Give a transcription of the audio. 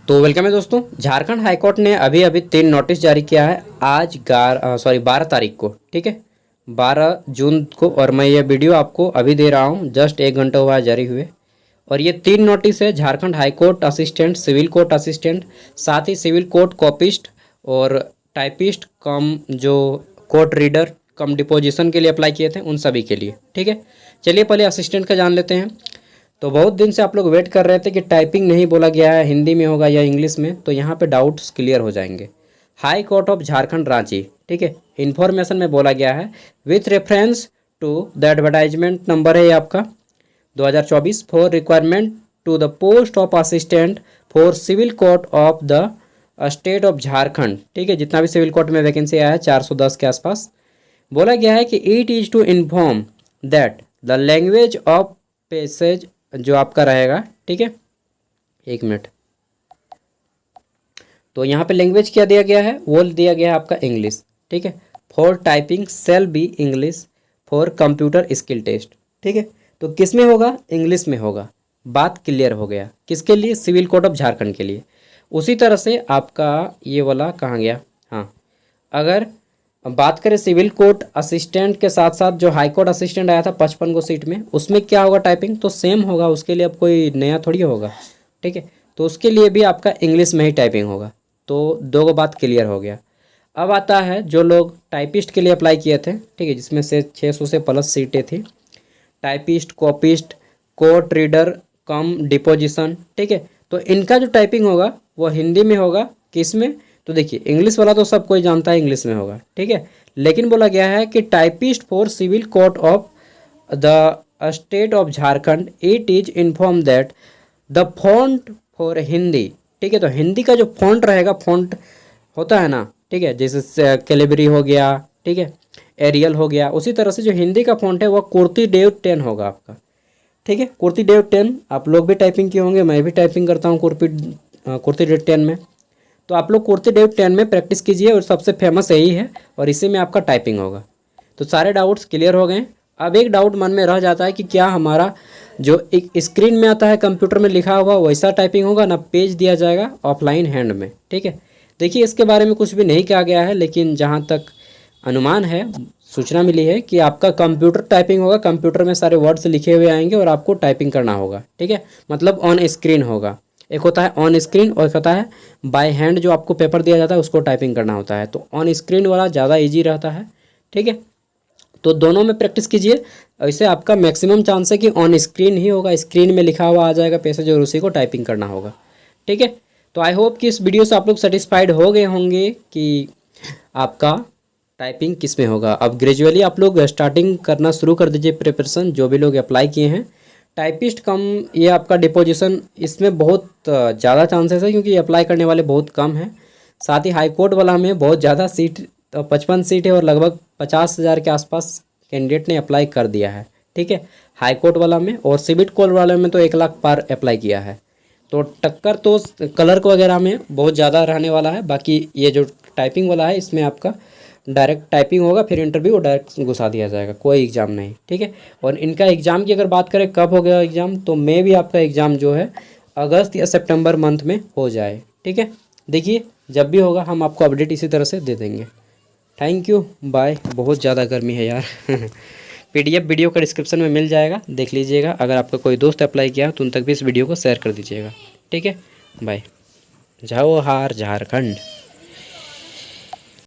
तो वेलकम है दोस्तों। झारखंड हाईकोर्ट ने अभी अभी 3 नोटिस जारी किया है आज 12 तारीख को, ठीक है, 12 जून को। और मैं ये वीडियो आपको अभी दे रहा हूँ, जस्ट 1 घंटा हुआ है जारी हुए। और ये 3 नोटिस है Jharkhand high court assistant, civil court assistant, साथ ही सिविल कोर्ट कॉपिस्ट और टाइपिस्ट कम जो कोर्ट रीडर कम डिपोजिशन के लिए अप्लाई किए थे, उन सभी के लिए, ठीक है। चलिए पहले असिस्टेंट का जान लेते हैं। तो बहुत दिन से आप लोग वेट कर रहे थे कि टाइपिंग नहीं बोला गया है, हिंदी में होगा या इंग्लिश में, तो यहाँ पे डाउट्स क्लियर हो जाएंगे। High court of Jharkhand Ranchi, ठीक है, इन्फॉर्मेशन में बोला गया है with reference to the advertisement number है आपका 2024 for requirement to the post of assistant for civil court of the state of Jharkhand, ठीक है। जितना भी सिविल कोर्ट में वैकेंसी आया है 410 के आसपास, बोला गया है कि it is to inform that the language of passage जो आपका रहेगा, ठीक है, 1 मिनट। तो यहाँ पे लैंग्वेज क्या दिया गया है, वो दिया गया है आपका इंग्लिश, ठीक है। For typing shall be English for computer skill test, ठीक है। तो किस में होगा, इंग्लिश में होगा। बात क्लियर हो गया, किसके लिए, सिविल कोर्ट ऑफ झारखंड के लिए। उसी तरह से आपका ये वाला कहाँ गया, हाँ, अगर बात करें सिविल कोर्ट असिस्टेंट के साथ साथ जो हाई कोर्ट असिस्टेंट आया था 55 को सीट में, उसमें क्या होगा, टाइपिंग तो सेम होगा, उसके लिए अब कोई नया थोड़ी होगा, ठीक है। तो उसके लिए भी आपका इंग्लिश में ही टाइपिंग होगा। तो 2 बात क्लियर हो गया। अब आता है जो लोग टाइपिस्ट के लिए अप्लाई किए थे, ठीक है, जिसमें से 600 से प्लस सीटें थी, typist, copyist, court reader cum deposition, ठीक है। तो इनका जो टाइपिंग होगा वो हिंदी में होगा, किस में, तो देखिए इंग्लिश वाला तो सब कोई जानता है इंग्लिश में होगा, ठीक है। लेकिन बोला गया है कि typist for civil court of the state of Jharkhand it is inform that the font for Hindi, ठीक है। तो हिंदी का जो फॉन्ट रहेगा, फॉन्ट होता है ना, ठीक है, जैसे कैलिबरी हो गया, ठीक है, एरियल हो गया, उसी तरह से जो हिंदी का फॉन्ट है वह कुर्ती देव 10 होगा आपका, ठीक है। कुर्ती देव 10 आप लोग भी टाइपिंग किए होंगे, मैं भी टाइपिंग करता हूँ कुर्ती देव 10 में। तो आप लोग कुर्ती देव 10 में प्रैक्टिस कीजिए, और सबसे फेमस यही है, और इसी में आपका टाइपिंग होगा। तो सारे डाउट्स क्लियर हो गए। अब एक डाउट मन में रह जाता है कि क्या हमारा जो एक स्क्रीन में आता है कंप्यूटर में लिखा हुआ वैसा टाइपिंग होगा ना, पेज दिया जाएगा ऑफलाइन हैंड में, ठीक है। देखिए इसके बारे में कुछ भी नहीं कहा गया है, लेकिन जहाँ तक अनुमान है, सूचना मिली है कि आपका कंप्यूटर टाइपिंग होगा, कंप्यूटर में सारे वर्ड्स लिखे हुए आएंगे और आपको टाइपिंग करना होगा, ठीक है। मतलब ऑन स्क्रीन होगा। एक होता है ऑन स्क्रीन और एक होता है बाय हैंड, जो आपको पेपर दिया जाता है उसको टाइपिंग करना होता है। तो ऑन स्क्रीन वाला ज़्यादा इजी रहता है, ठीक है। तो दोनों में प्रैक्टिस कीजिए, ऐसे आपका मैक्सिमम चांस है कि ऑन स्क्रीन ही होगा, स्क्रीन में लिखा हुआ आ जाएगा पैसेज और उसी को टाइपिंग करना होगा, ठीक है। तो आई होप कि इस वीडियो से आप लोग सेटिस्फाइड हो गए होंगे कि आपका टाइपिंग किस में होगा। अब ग्रेजुअली आप लोग स्टार्टिंग करना शुरू कर दीजिए प्रिपरेशन, जो भी लोग अप्लाई किए हैं। टाइपिस्ट कम ये आपका डिपोजिशन, इसमें बहुत ज़्यादा चांसेस है क्योंकि अप्लाई करने वाले बहुत कम हैं। साथ ही हाई कोर्ट वाला में बहुत ज़्यादा सीट, 55 सीट है और लगभग 50,000 के आसपास कैंडिडेट ने अप्लाई कर दिया है, ठीक है, हाई कोर्ट वाला में। और सिविल कोर्ट वाले में तो 1 लाख पार अप्लाई किया है। तो टक्कर तो क्लर्क वगैरह में बहुत ज़्यादा रहने वाला है। बाकी ये जो टाइपिंग वाला है इसमें आपका डायरेक्ट टाइपिंग होगा, फिर इंटरव्यू और डायरेक्ट घुसा दिया जाएगा, कोई एग्ज़ाम नहीं, ठीक है। और इनका एग्ज़ाम की अगर बात करें कब हो गया एग्ज़ाम, तो मे भी आपका एग्ज़ाम जो है अगस्त या सितंबर मंथ में हो जाए, ठीक है। देखिए जब भी होगा हम आपको अपडेट इसी तरह से दे देंगे। Thank you, bye. बहुत ज़्यादा गर्मी है यार PDF वीडियो का डिस्क्रिप्शन में मिल जाएगा, देख लीजिएगा। अगर आपका कोई दोस्त अप्लाई किया तो उन तक भी इस वीडियो को शेयर कर दीजिएगा, ठीक है। बाय। जय हार झारखंड।